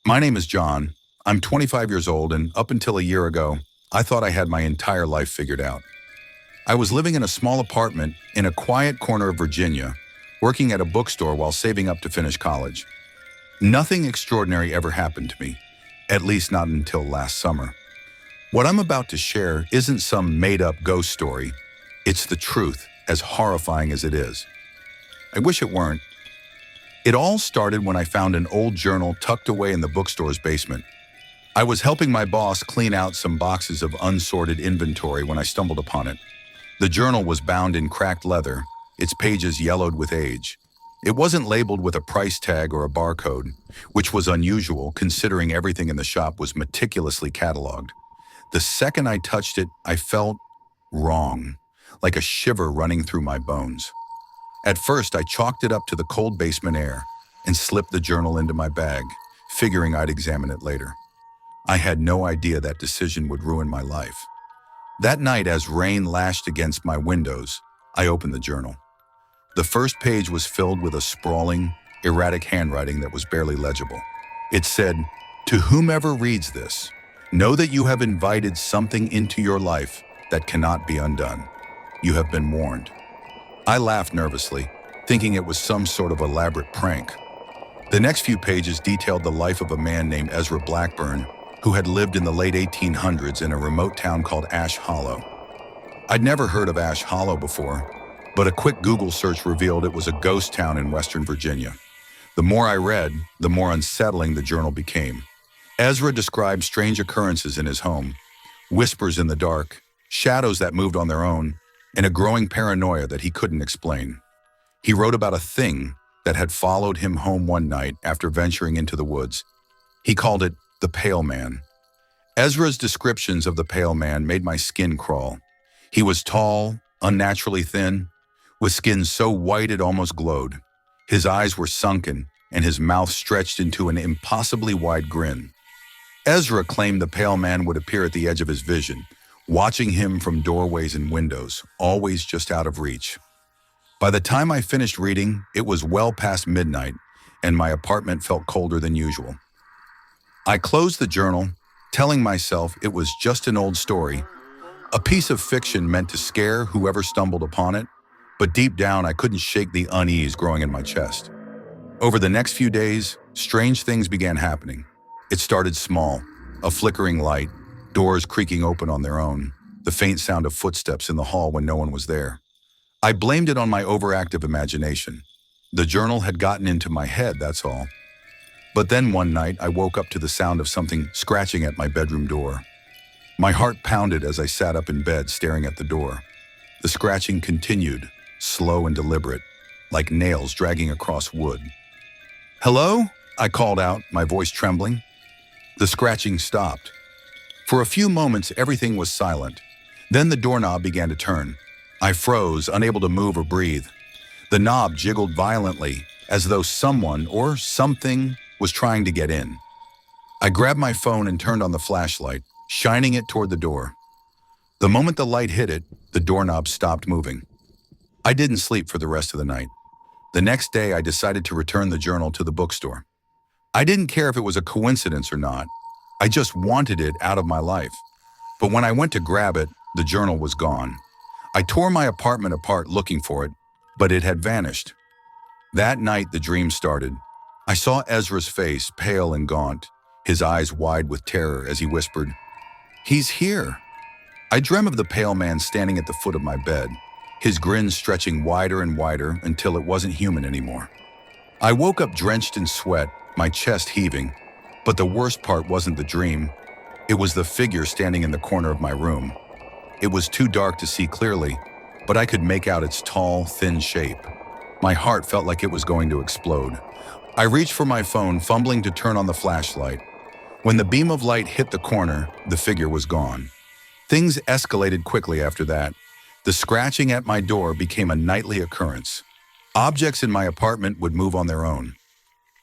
My name is John. I'm 25 years old, and up until a year ago, I thought I had my entire life figured out. I was living in a small apartment in a quiet corner of Virginia, working at a bookstore while saving up to finish college. Nothing extraordinary ever happened to me, at least not until last summer. What I'm about to share isn't some made-up ghost story. It's the truth, as horrifying as it is. I wish it weren't. It all started when I found an old journal tucked away in the bookstore's basement. I was helping my boss clean out some boxes of unsorted inventory when I stumbled upon it. The journal was bound in cracked leather, its pages yellowed with age. It wasn't labeled with a price tag or a barcode, which was unusual considering everything in the shop was meticulously cataloged. The second I touched it, I felt wrong, like a shiver running through my bones. At first, I chalked it up to the cold basement air and slipped the journal into my bag, figuring I'd examine it later. I had no idea that decision would ruin my life. That night, as rain lashed against my windows, I opened the journal. The first page was filled with a sprawling, erratic handwriting that was barely legible. It said, "To whomever reads this, know that you have invited something into your life that cannot be undone. You have been warned." I laughed nervously, thinking it was some sort of elaborate prank. The next few pages detailed the life of a man named Ezra Blackburn, who had lived in the late 1800s in a remote town called Ash Hollow. I'd never heard of Ash Hollow before, but a quick Google search revealed it was a ghost town in Western Virginia. The more I read, the more unsettling the journal became. Ezra described strange occurrences in his home, whispers in the dark, shadows that moved on their own, and a growing paranoia that he couldn't explain. He wrote about a thing that had followed him home one night after venturing into the woods. He called it the Pale Man. Ezra's descriptions of the Pale Man made my skin crawl. He was tall, unnaturally thin, with skin so white it almost glowed. His eyes were sunken, and his mouth stretched into an impossibly wide grin. Ezra claimed the Pale Man would appear at the edge of his vision, watching him from doorways and windows, always just out of reach. By the time I finished reading, it was well past midnight, and my apartment felt colder than usual. I closed the journal, telling myself it was just an old story, a piece of fiction meant to scare whoever stumbled upon it, but deep down I couldn't shake the unease growing in my chest. Over the next few days, strange things began happening. It started small, a flickering light, doors creaking open on their own, the faint sound of footsteps in the hall when no one was there. I blamed it on my overactive imagination. The journal had gotten into my head, that's all. But then one night, I woke up to the sound of something scratching at my bedroom door. My heart pounded as I sat up in bed staring at the door. The scratching continued, slow and deliberate, like nails dragging across wood. "Hello?" I called out, my voice trembling. The scratching stopped. For a few moments, everything was silent. Then the doorknob began to turn. I froze, unable to move or breathe. The knob jiggled violently, as though someone or something was trying to get in. I grabbed my phone and turned on the flashlight, shining it toward the door. The moment the light hit it, the doorknob stopped moving. I didn't sleep for the rest of the night. The next day, I decided to return the journal to the bookstore. I didn't care if it was a coincidence or not. I just wanted it out of my life. But when I went to grab it, the journal was gone. I tore my apartment apart looking for it, but it had vanished. That night, the dream started. I saw Ezra's face, pale and gaunt, his eyes wide with terror as he whispered, "He's here." I dreamt of the Pale Man standing at the foot of my bed, his grin stretching wider and wider until it wasn't human anymore. I woke up drenched in sweat, my chest heaving. But the worst part wasn't the dream. It was the figure standing in the corner of my room. It was too dark to see clearly, but I could make out its tall, thin shape. My heart felt like it was going to explode. I reached for my phone, fumbling to turn on the flashlight. When the beam of light hit the corner, the figure was gone. Things escalated quickly after that. The scratching at my door became a nightly occurrence. Objects in my apartment would move on their own.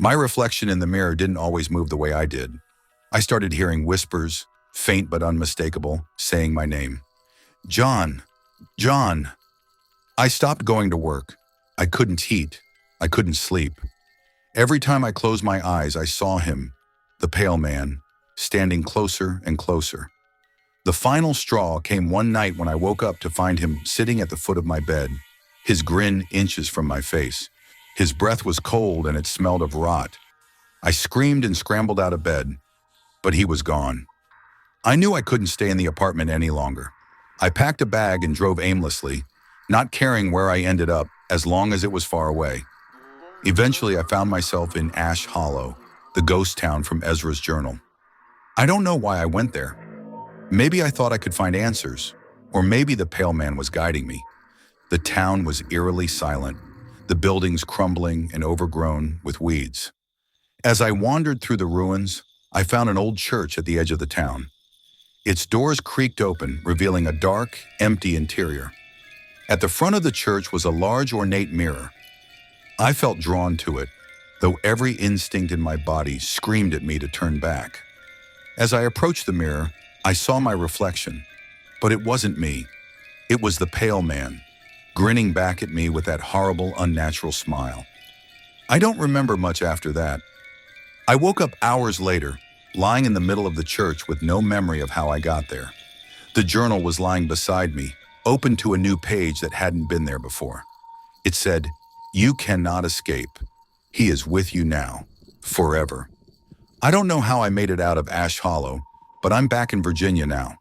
My reflection in the mirror didn't always move the way I did. I started hearing whispers, faint but unmistakable, saying my name. "John, John." I stopped going to work. I couldn't eat. I couldn't sleep. Every time I closed my eyes, I saw him. the pale man, standing closer and closer. The final straw came one night when I woke up to find him sitting at the foot of my bed, his grin inches from my face. His breath was cold and it smelled of rot. I screamed and scrambled out of bed, but he was gone. I knew I couldn't stay in the apartment any longer. I packed a bag and drove aimlessly, not caring where I ended up as long as it was far away. Eventually, I found myself in Ash Hollow, the ghost town from Ezra's journal. I don't know why I went there. Maybe I thought I could find answers, or maybe the pale man was guiding me. The town was eerily silent, the buildings crumbling and overgrown with weeds. As I wandered through the ruins, I found an old church at the edge of the town. Its doors creaked open, revealing a dark, empty interior. At the front of the church was a large, ornate mirror. I felt drawn to it, though every instinct in my body screamed at me to turn back. As I approached the mirror, I saw my reflection, but it wasn't me. It was the pale man, grinning back at me with that horrible, unnatural smile. I don't remember much after that. I woke up hours later, lying in the middle of the church with no memory of how I got there. The journal was lying beside me, open to a new page that hadn't been there before. It said, "You cannot escape. He is with you now, forever." I don't know how I made it out of Ash Hollow, but I'm back in Virginia now.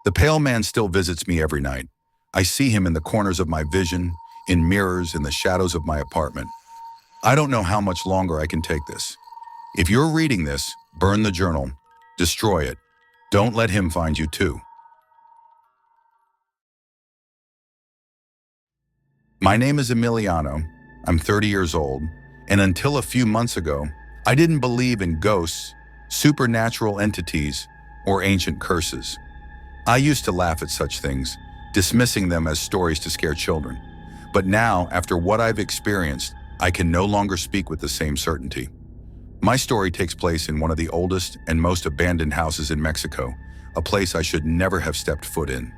The pale man still visits me every night. I see him in the corners of my vision, in mirrors, in the shadows of my apartment. I don't know how much longer I can take this. If you're reading this, burn the journal, destroy it. Don't let him find you too. My name is Emiliano. I'm 30 years old, and until a few months ago, I didn't believe in ghosts, supernatural entities, or ancient curses. I used to laugh at such things, dismissing them as stories to scare children. But now, after what I've experienced, I can no longer speak with the same certainty. My story takes place in one of the oldest and most abandoned houses in Mexico, a place I should never have stepped foot in.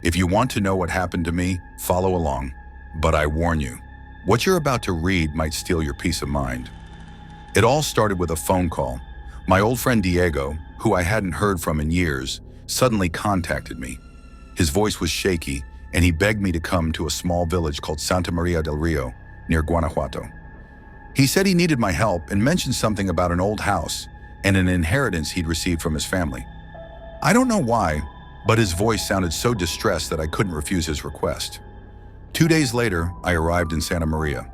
If you want to know what happened to me, follow along. But I warn you, what you're about to read might steal your peace of mind. It all started with a phone call. My old friend Diego, who I hadn't heard from in years, suddenly contacted me. His voice was shaky, and he begged me to come to a small village called Santa Maria del Rio, near Guanajuato. He said he needed my help and mentioned something about an old house and an inheritance he'd received from his family. I don't know why, but his voice sounded so distressed that I couldn't refuse his request. 2 days later, I arrived in Santa Maria.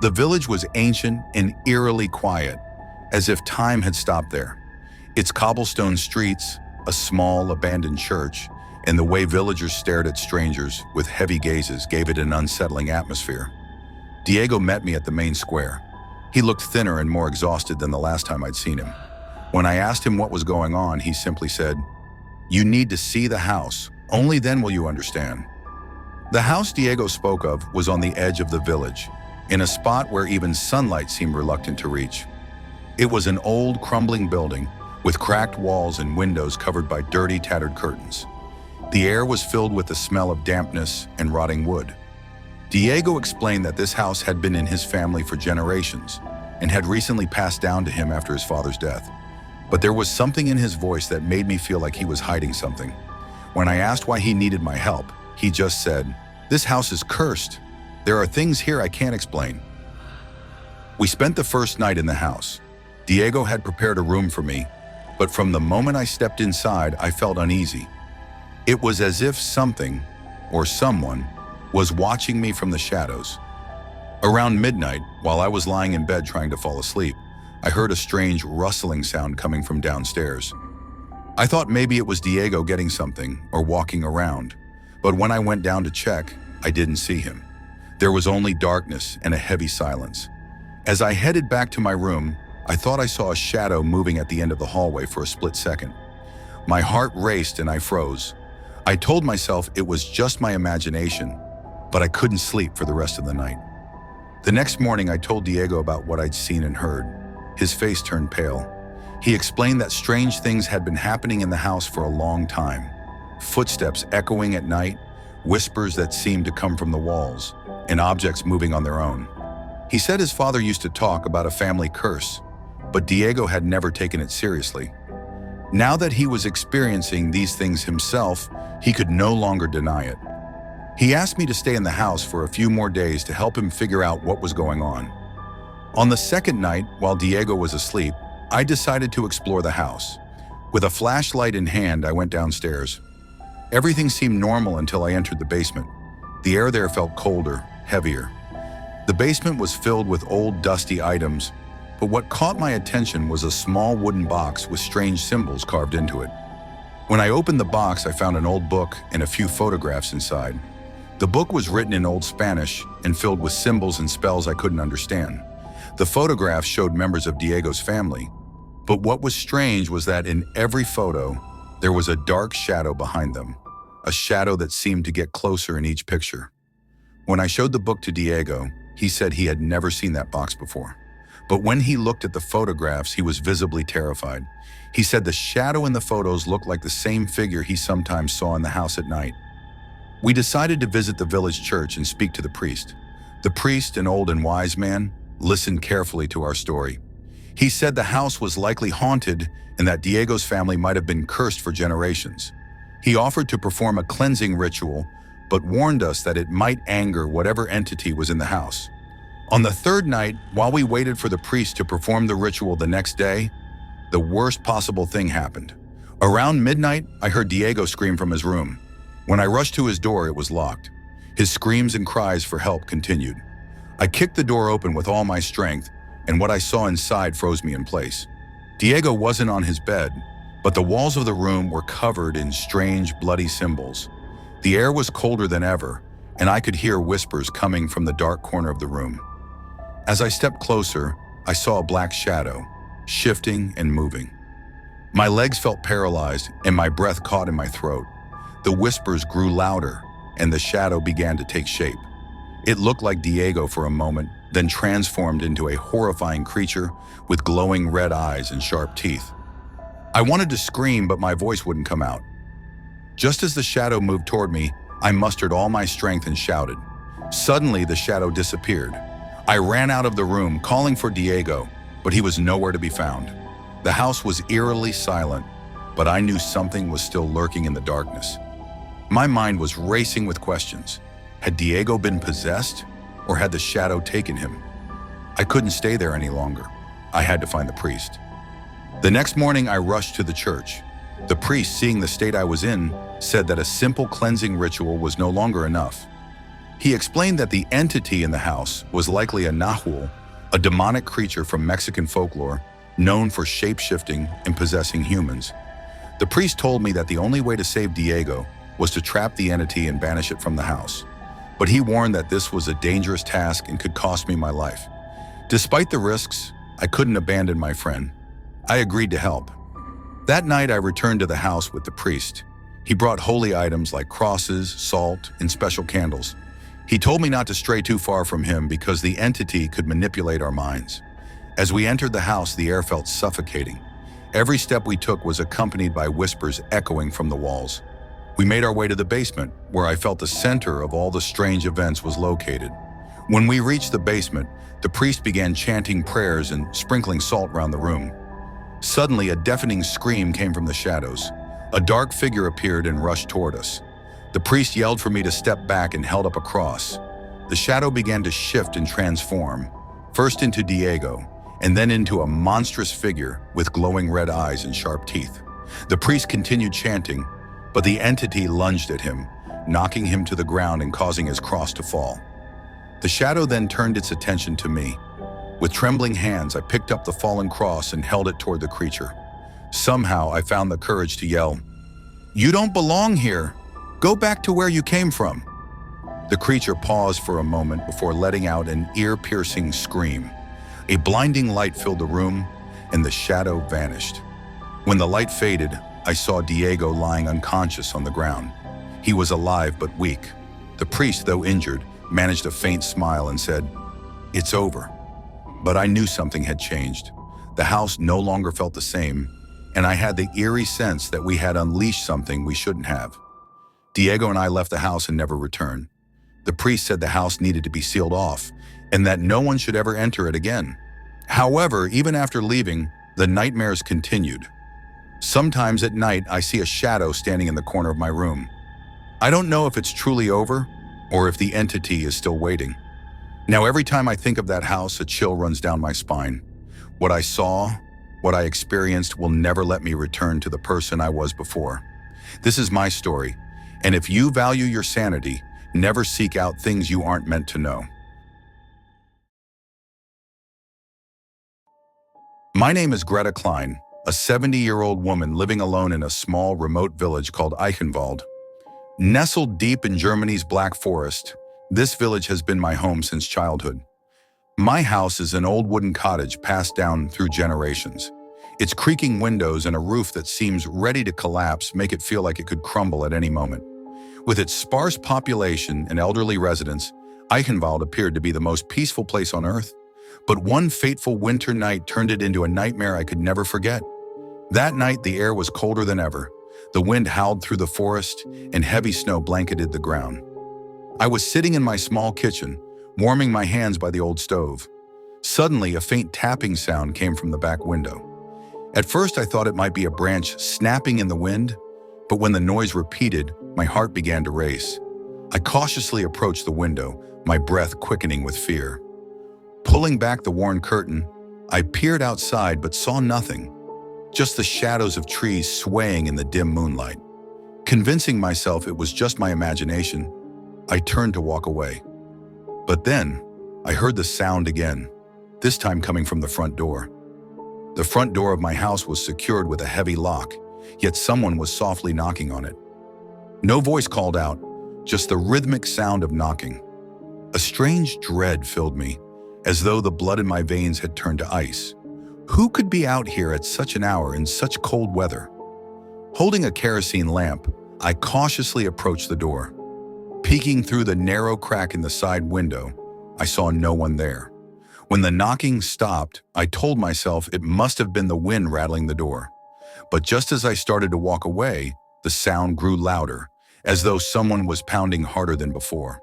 The village was ancient and eerily quiet, as if time had stopped there. Its cobblestone streets, a small abandoned church, and the way villagers stared at strangers with heavy gazes gave it an unsettling atmosphere. Diego met me at the main square. He looked thinner and more exhausted than the last time I'd seen him. When I asked him what was going on, he simply said, "You need to see the house. Only then will you understand." The house Diego spoke of was on the edge of the village, in a spot where even sunlight seemed reluctant to reach. It was an old, crumbling building with cracked walls and windows covered by dirty, tattered curtains. The air was filled with the smell of dampness and rotting wood. Diego explained that this house had been in his family for generations and had recently passed down to him after his father's death. But there was something in his voice that made me feel like he was hiding something. When I asked why he needed my help, he just said, "This house is cursed. There are things here I can't explain." We spent the first night in the house. Diego had prepared a room for me, but from the moment I stepped inside, I felt uneasy. It was as if something, or someone, was watching me from the shadows. Around midnight, while I was lying in bed trying to fall asleep, I heard a strange rustling sound coming from downstairs. I thought maybe it was Diego getting something or walking around, but when I went down to check, I didn't see him. There was only darkness and a heavy silence. As I headed back to my room, I thought I saw a shadow moving at the end of the hallway for a split second. My heart raced and I froze. I told myself it was just my imagination, but I couldn't sleep for the rest of the night. The next morning, I told Diego about what I'd seen and heard. His face turned pale. He explained that strange things had been happening in the house for a long time. Footsteps echoing at night, whispers that seemed to come from the walls, and objects moving on their own. He said his father used to talk about a family curse, but Diego had never taken it seriously. Now that he was experiencing these things himself, he could no longer deny it. He asked me to stay in the house for a few more days to help him figure out what was going on. On the second night, while Diego was asleep, I decided to explore the house. With a flashlight in hand, I went downstairs. Everything seemed normal until I entered the basement. The air there felt colder, heavier. The basement was filled with old, dusty items, but what caught my attention was a small wooden box with strange symbols carved into it. When I opened the box, I found an old book and a few photographs inside. The book was written in Old Spanish and filled with symbols and spells I couldn't understand. The photographs showed members of Diego's family, but what was strange was that in every photo, there was a dark shadow behind them, a shadow that seemed to get closer in each picture. When I showed the book to Diego, he said he had never seen that box before. But when he looked at the photographs, he was visibly terrified. He said the shadow in the photos looked like the same figure he sometimes saw in the house at night. We decided to visit the village church and speak to the priest. The priest, an old and wise man, listened carefully to our story. He said the house was likely haunted and that Diego's family might have been cursed for generations. He offered to perform a cleansing ritual, but warned us that it might anger whatever entity was in the house. On the third night, while we waited for the priest to perform the ritual the next day, the worst possible thing happened. Around midnight, I heard Diego scream from his room. When I rushed to his door, it was locked. His screams and cries for help continued. I kicked the door open with all my strength, and what I saw inside froze me in place. Diego wasn't on his bed, but the walls of the room were covered in strange, bloody symbols. The air was colder than ever, and I could hear whispers coming from the dark corner of the room. As I stepped closer, I saw a black shadow, shifting and moving. My legs felt paralyzed, and my breath caught in my throat. The whispers grew louder, and the shadow began to take shape. It looked like Diego for a moment, then transformed into a horrifying creature with glowing red eyes and sharp teeth. I wanted to scream, but my voice wouldn't come out. Just as the shadow moved toward me, I mustered all my strength and shouted. Suddenly, the shadow disappeared. I ran out of the room, calling for Diego, but he was nowhere to be found. The house was eerily silent, but I knew something was still lurking in the darkness. My mind was racing with questions. Had Diego been possessed, or had the shadow taken him? I couldn't stay there any longer. I had to find the priest. The next morning, I rushed to the church. The priest, seeing the state I was in, said that a simple cleansing ritual was no longer enough. He explained that the entity in the house was likely a nahual, a demonic creature from Mexican folklore, known for shape-shifting and possessing humans. The priest told me that the only way to save Diego was to trap the entity and banish it from the house. But he warned that this was a dangerous task and could cost me my life. Despite the risks, I couldn't abandon my friend. I agreed to help. That night, I returned to the house with the priest. He brought holy items like crosses, salt, and special candles. He told me not to stray too far from him because the entity could manipulate our minds. As we entered the house, the air felt suffocating. Every step we took was accompanied by whispers echoing from the walls. We made our way to the basement, where I felt the center of all the strange events was located. When we reached the basement, the priest began chanting prayers and sprinkling salt around the room. Suddenly, a deafening scream came from the shadows. A dark figure appeared and rushed toward us. The priest yelled for me to step back and held up a cross. The shadow began to shift and transform, first into Diego, and then into a monstrous figure with glowing red eyes and sharp teeth. The priest continued chanting, but the entity lunged at him, knocking him to the ground and causing his cross to fall. The shadow then turned its attention to me. With trembling hands, I picked up the fallen cross and held it toward the creature. Somehow, I found the courage to yell, "You don't belong here! Go back to where you came from!" The creature paused for a moment before letting out an ear-piercing scream. A blinding light filled the room, and the shadow vanished. When the light faded, I saw Diego lying unconscious on the ground. He was alive but weak. The priest, though injured, managed a faint smile and said, "It's over." But I knew something had changed. The house no longer felt the same, and I had the eerie sense that we had unleashed something we shouldn't have. Diego and I left the house and never returned. The priest said the house needed to be sealed off, and that no one should ever enter it again. However, even after leaving, the nightmares continued. Sometimes at night, I see a shadow standing in the corner of my room. I don't know if it's truly over or if the entity is still waiting. Now, every time I think of that house, a chill runs down my spine. What I saw, what I experienced will never let me return to the person I was before. This is my story, and if you value your sanity, never seek out things you aren't meant to know. My name is Greta Klein, a 70-year-old woman living alone in a small, remote village called Eichenwald. Nestled deep in Germany's Black Forest, this village has been my home since childhood. My house is an old wooden cottage passed down through generations. Its creaking windows and a roof that seems ready to collapse make it feel like it could crumble at any moment. With its sparse population and elderly residents, Eichenwald appeared to be the most peaceful place on earth. But one fateful winter night turned it into a nightmare I could never forget. That night, the air was colder than ever. The wind howled through the forest, and heavy snow blanketed the ground. I was sitting in my small kitchen, warming my hands by the old stove. Suddenly, a faint tapping sound came from the back window. At first, I thought it might be a branch snapping in the wind, but when the noise repeated, my heart began to race. I cautiously approached the window, my breath quickening with fear. Pulling back the worn curtain, I peered outside but saw nothing, just the shadows of trees swaying in the dim moonlight. Convincing myself it was just my imagination, I turned to walk away. But then, I heard the sound again, this time coming from the front door. The front door of my house was secured with a heavy lock, yet someone was softly knocking on it. No voice called out, just the rhythmic sound of knocking. A strange dread filled me, as though the blood in my veins had turned to ice. Who could be out here at such an hour in such cold weather? Holding a kerosene lamp, I cautiously approached the door. Peeking through the narrow crack in the side window, I saw no one there. When the knocking stopped, I told myself it must have been the wind rattling the door. But just as I started to walk away, the sound grew louder, as though someone was pounding harder than before.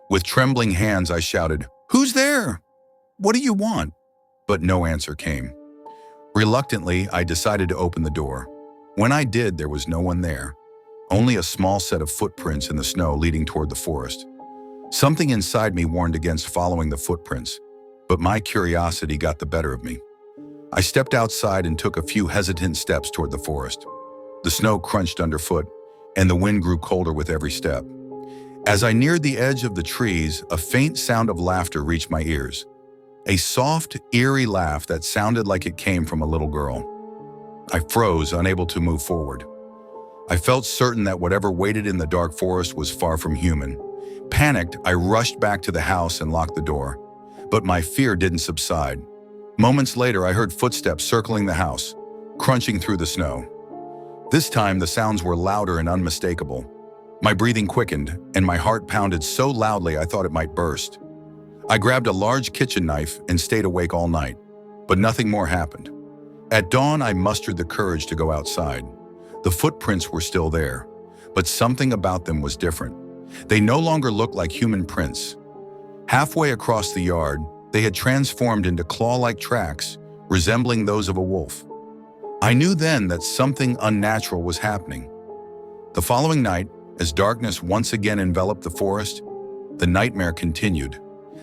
With trembling hands, I shouted, "Who's there? What do you want?" But no answer came. Reluctantly, I decided to open the door. When I did, there was no one there, only a small set of footprints in the snow leading toward the forest. Something inside me warned against following the footprints, but my curiosity got the better of me. I stepped outside and took a few hesitant steps toward the forest. The snow crunched underfoot, and the wind grew colder with every step. As I neared the edge of the trees, a faint sound of laughter reached my ears. A soft, eerie laugh that sounded like it came from a little girl. I froze, unable to move forward. I felt certain that whatever waited in the dark forest was far from human. Panicked, I rushed back to the house and locked the door. But my fear didn't subside. Moments later, I heard footsteps circling the house, crunching through the snow. This time, the sounds were louder and unmistakable. My breathing quickened, and my heart pounded so loudly I thought it might burst. I grabbed a large kitchen knife and stayed awake all night, but nothing more happened. At dawn, I mustered the courage to go outside. The footprints were still there, but something about them was different. They no longer looked like human prints. Halfway across the yard, they had transformed into claw-like tracks, resembling those of a wolf. I knew then that something unnatural was happening. The following night, as darkness once again enveloped the forest, the nightmare continued.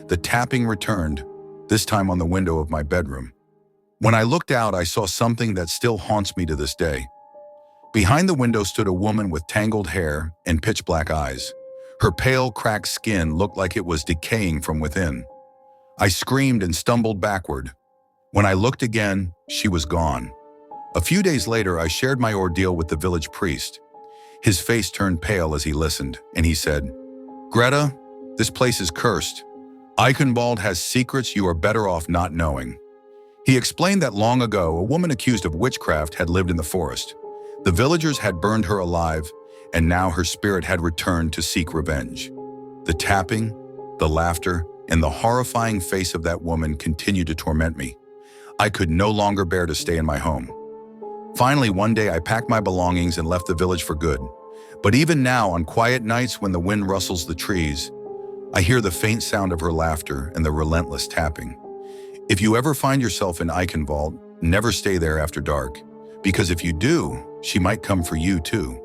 The tapping returned, this time on the window of my bedroom. When I looked out, I saw something that still haunts me to this day. Behind the window stood a woman with tangled hair and pitch-black eyes. Her pale, cracked skin looked like it was decaying from within. I screamed and stumbled backward. When I looked again, she was gone. A few days later, I shared my ordeal with the village priest. His face turned pale as he listened, and he said, "Greta, this place is cursed. Eichenwald has secrets you are better off not knowing." He explained that long ago, a woman accused of witchcraft had lived in the forest. The villagers had burned her alive, and now her spirit had returned to seek revenge. The tapping, the laughter, and the horrifying face of that woman continued to torment me. I could no longer bear to stay in my home. Finally, one day I packed my belongings and left the village for good. But even now, on quiet nights when the wind rustles the trees, I hear the faint sound of her laughter and the relentless tapping. If you ever find yourself in Icon Vault, never stay there after dark. Because if you do, she might come for you too.